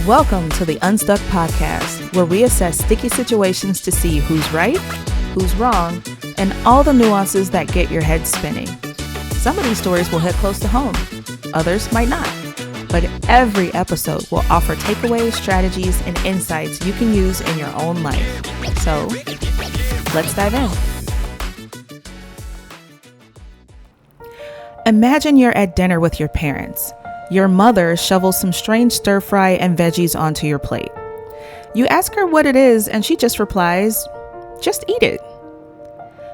Welcome to the Unstuck podcast, where we assess sticky situations to see who's right, who's wrong, and all the nuances that get your head spinning. Some of these stories will hit close to home, others might not, but every episode will offer takeaways, strategies, and insights you can use in your own life. So, let's dive in. Imagine you're at dinner with your parents. Your mother shovels some strange stir fry and veggies onto your plate. You ask her what it is, and she just replies, "Just eat it."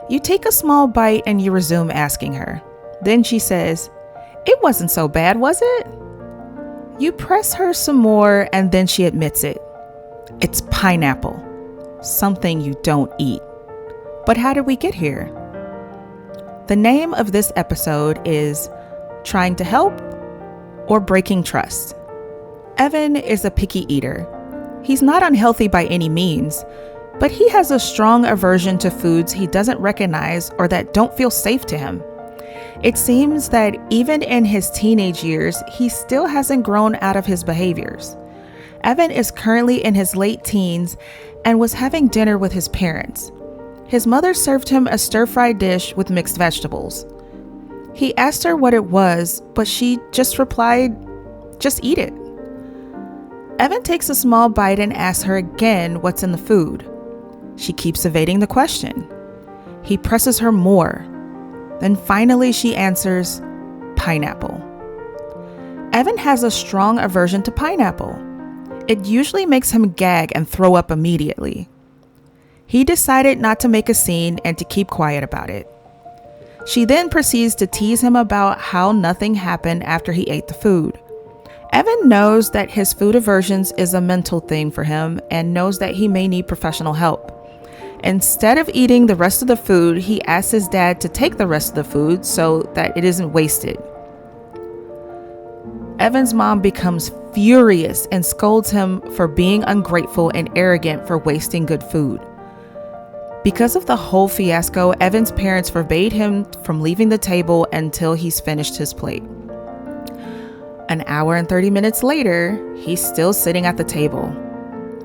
You take a small bite and you resume asking her. Then she says, "It wasn't so bad, was it?" You press her some more, and then she admits it. It's pineapple, something you don't eat. But how did we get here? The name of this episode is Trying to Help or Breaking Trust. Evan is a picky eater. He's not unhealthy by any means, but he has a strong aversion to foods he doesn't recognize or that don't feel safe to him. It seems that even in his teenage years, he still hasn't grown out of his behaviors. Evan is currently in his late teens and was having dinner with his parents. His mother served him a stir-fry dish with mixed vegetables. He asked her what it was, but she just replied, "Just eat it." Evan takes a small bite and asks her again what's in the food. She keeps evading the question. He presses her more. Then finally she answers, "Pineapple." Evan has a strong aversion to pineapple. It usually makes him gag and throw up immediately. He decided not to make a scene and to keep quiet about it. She then proceeds to tease him about how nothing happened after he ate the food. Evan knows that his food aversions is a mental thing for him and knows that he may need professional help. Instead of eating the rest of the food, he asks his dad to take the rest of the food so that it isn't wasted. Evan's mom becomes furious and scolds him for being ungrateful and arrogant for wasting good food. Because of the whole fiasco, Evan's parents forbade him from leaving the table until he's finished his plate. An hour and 30 minutes later, he's still sitting at the table.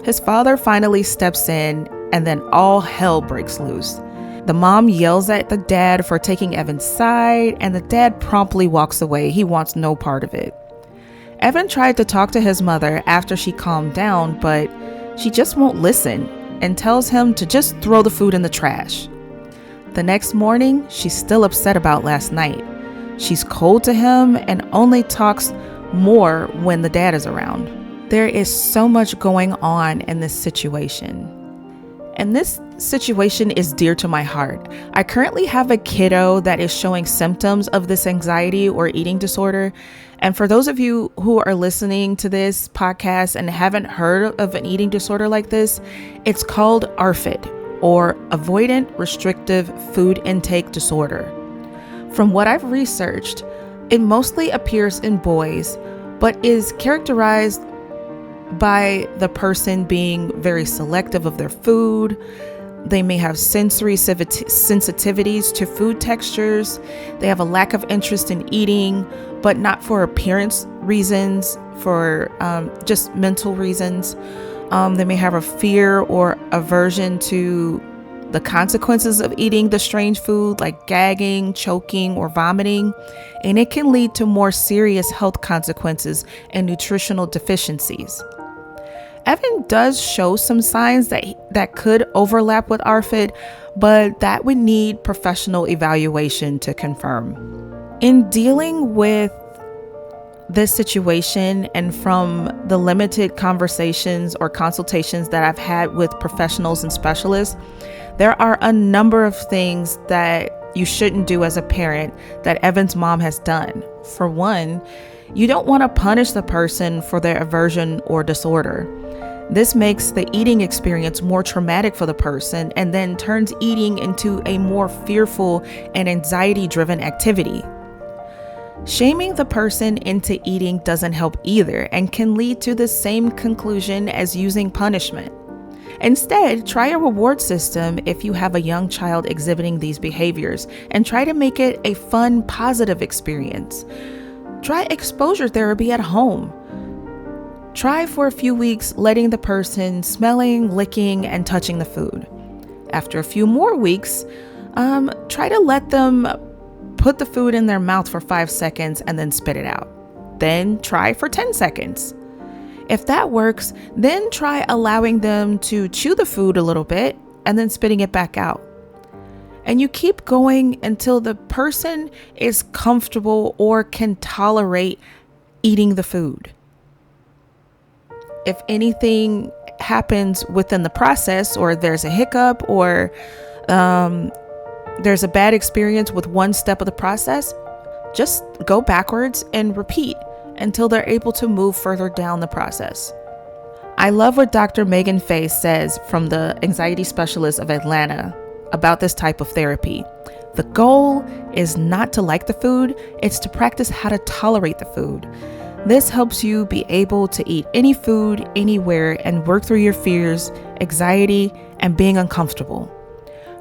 His father finally steps in, and then all hell breaks loose. The mom yells at the dad for taking Evan's side, and the dad promptly walks away. He wants no part of it. Evan tried to talk to his mother after she calmed down, but she just won't listen and tells him to just throw the food in the trash. The next morning, she's still upset about last night. She's cold to him and only talks more when the dad is around. There is so much going on in this situation. And this situation is dear to my heart. I currently have a kiddo that is showing symptoms of this anxiety or eating disorder. And for those of you who are listening to this podcast and haven't heard of an eating disorder like this, it's called ARFID, or Avoidant Restrictive Food Intake Disorder. From what I've researched, it mostly appears in boys, but is characterized by the person being very selective of their food. They may have sensory sensitivities to food textures. They have a lack of interest in eating, but not for appearance reasons, for just mental reasons. They may have a fear or aversion to the consequences of eating the strange food, like gagging, choking, or vomiting, and it can lead to more serious health consequences and nutritional deficiencies. Evan does show some signs that could overlap with ARFID, but that would need professional evaluation to confirm. In dealing with this situation, and from the limited conversations or consultations that I've had with professionals and specialists, there are a number of things that you shouldn't do as a parent that Evan's mom has done. For one, you don't want to punish the person for their aversion or disorder. This makes the eating experience more traumatic for the person and then turns eating into a more fearful and anxiety-driven activity. Shaming the person into eating doesn't help either and can lead to the same conclusion as using punishment. Instead, try a reward system if you have a young child exhibiting these behaviors and try to make it a fun, positive experience. Try exposure therapy at home. Try for a few weeks letting the person smelling, licking, and touching the food. After a few more weeks, try to let them put the food in their mouth for 5 seconds and then spit it out. Then try for 10 seconds. If that works, then try allowing them to chew the food a little bit and then spitting it back out. And you keep going until the person is comfortable or can tolerate eating the food. If anything happens within the process, or there's a hiccup, or there's a bad experience with one step of the process, just go backwards and repeat until they're able to move further down the process. I love what Dr. Megan Faye says from the anxiety specialist of Atlanta about this type of therapy. The goal is not to like the food, it's to practice how to tolerate the food. This helps you be able to eat any food, anywhere, and work through your fears, anxiety, and being uncomfortable.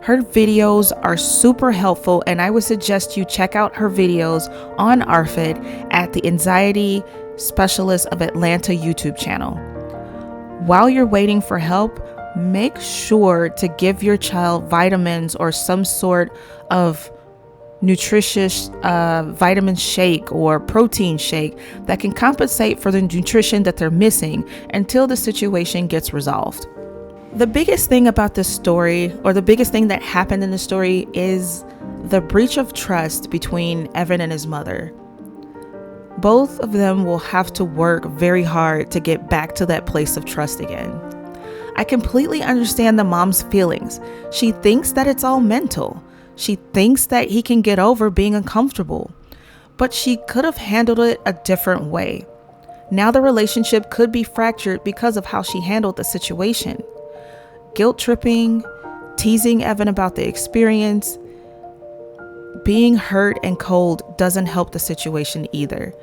Her videos are super helpful, and I would suggest you check out her videos on ARFID at the Anxiety Specialist of Atlanta YouTube channel. While you're waiting for help, make sure to give your child vitamins or some sort of nutritious vitamin shake or protein shake that can compensate for the nutrition that they're missing until the situation gets resolved. The biggest thing about this story, or the biggest thing that happened in the story, is the breach of trust between Evan and his mother. Both of them will have to work very hard to get back to that place of trust again. I completely understand the mom's feelings. She thinks that it's all mental. She thinks that he can get over being uncomfortable, but she could have handled it a different way. Now the relationship could be fractured because of how she handled the situation. Guilt tripping, teasing Evan about the experience, being hurt and cold doesn't help the situation either.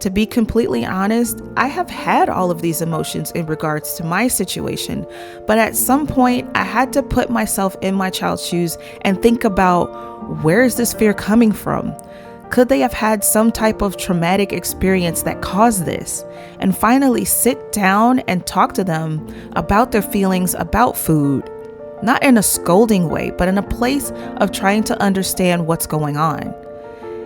To be completely honest, I have had all of these emotions in regards to my situation, but at some point I had to put myself in my child's shoes and think about, where is this fear coming from? Could they have had some type of traumatic experience that caused this? And finally sit down and talk to them about their feelings about food, not in a scolding way, but in a place of trying to understand what's going on.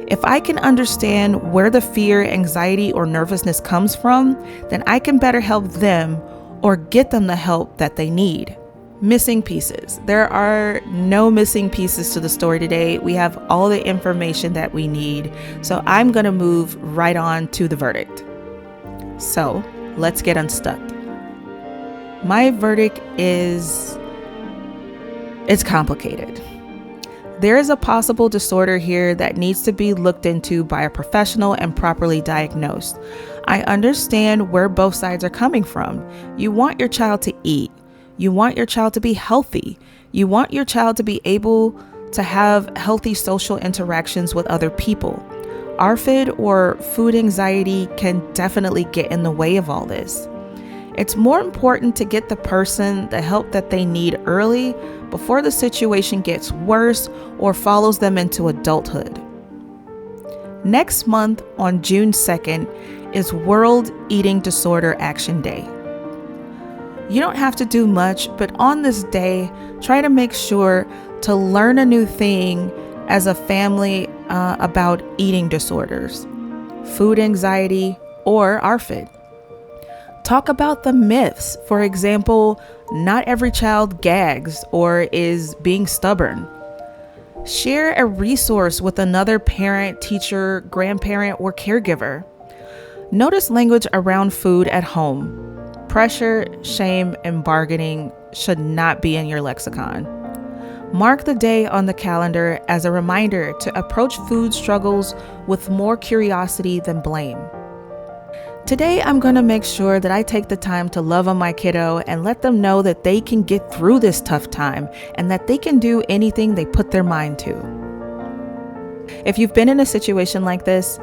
If I can understand where the fear, anxiety, or nervousness comes from, then I can better help them or get them the help that they need. Missing pieces. There are no missing pieces to the story today. We have all the information that we need. So I'm going to move right on to the verdict. So let's get unstuck. My verdict is, it's complicated. There is a possible disorder here that needs to be looked into by a professional and properly diagnosed. I understand where both sides are coming from. You want your child to eat. You want your child to be healthy. You want your child to be able to have healthy social interactions with other people. ARFID, or food anxiety, can definitely get in the way of all this. It's more important to get the person the help that they need early before the situation gets worse or follows them into adulthood. Next month on June 2nd is World Eating Disorder Action Day. You don't have to do much, but on this day, try to make sure to learn a new thing as a family about eating disorders, food anxiety, or ARFID. Talk about the myths. For example, not every child gags or is being stubborn. Share a resource with another parent, teacher, grandparent, or caregiver. Notice language around food at home. Pressure, shame, and bargaining should not be in your lexicon. Mark the day on the calendar as a reminder to approach food struggles with more curiosity than blame. Today, I'm going to make sure that I take the time to love on my kiddo and let them know that they can get through this tough time and that they can do anything they put their mind to. If you've been in a situation like this,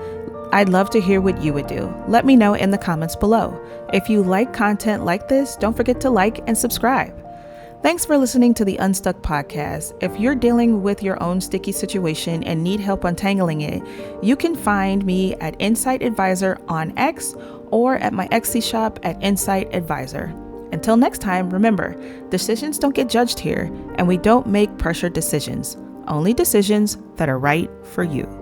I'd love to hear what you would do. Let me know in the comments below. If you like content like this, don't forget to like and subscribe. Thanks for listening to the Unstuck podcast. If you're dealing with your own sticky situation and need help untangling it, you can find me at Insight Advisor on X or at my Etsy shop at Insight Advisor. Until next time, remember, decisions don't get judged here, and we don't make pressured decisions, only decisions that are right for you.